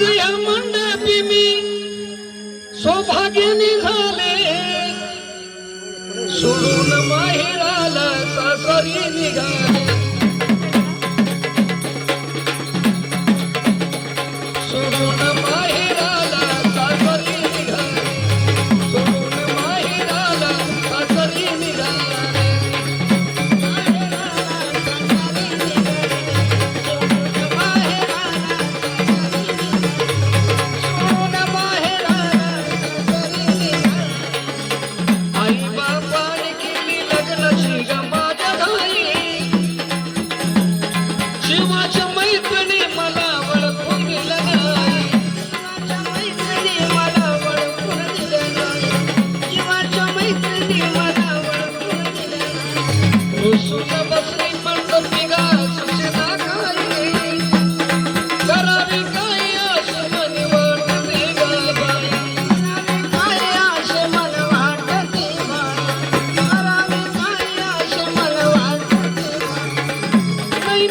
या मंडपी मी सौभाग्य निघाले सोडून माहेराला सासरी निघाले सोडून माहेराला सासरी निघाले सोडून माहेराला सासरी निघाले शिवाच्या मैत्रिणी मला ओळखून दिलं नाही मला ओळखून दिलं नाही शिवाच्या मैत्रिणी मला ओळखून दिलं नाही रुसून बसली मंडपी गा सुशिला खाली करावी काय असं मनी वाटते गा बाई काय असं मला वाटते बाई करावी काय असं मला वाटते बाई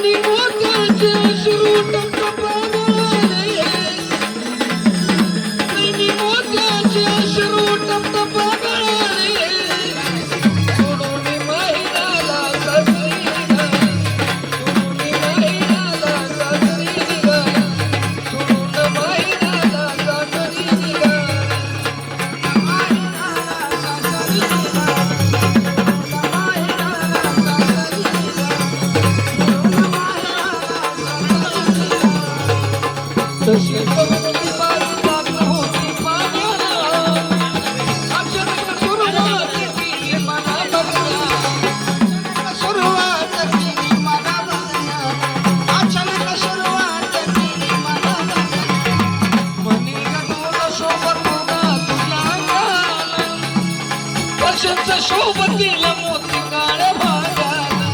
शोभतीला मोती काळ्या भागाला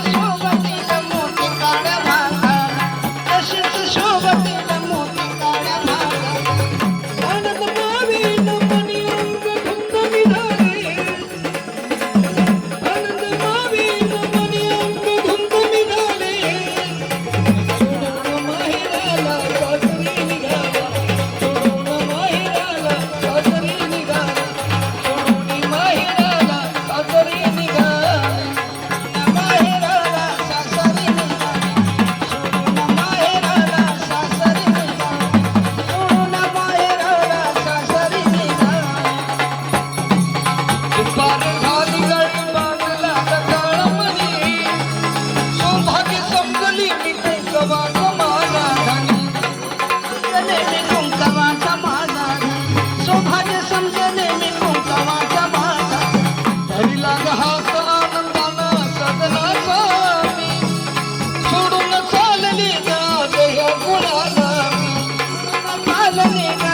शोभतीला मोती काळ्या भागाला तशीच शोभतीला मोती काळ्या भागाला आनंद मावीन मनी अंग धुंदमी झाले आनंद मावीन मनी अंग धुंदमी झाले सोडून माहेराला सासरी निघाला सोडून माहेराला सासरी निघाला सोडून चालली जा ह्या गुणाला सोडून चालली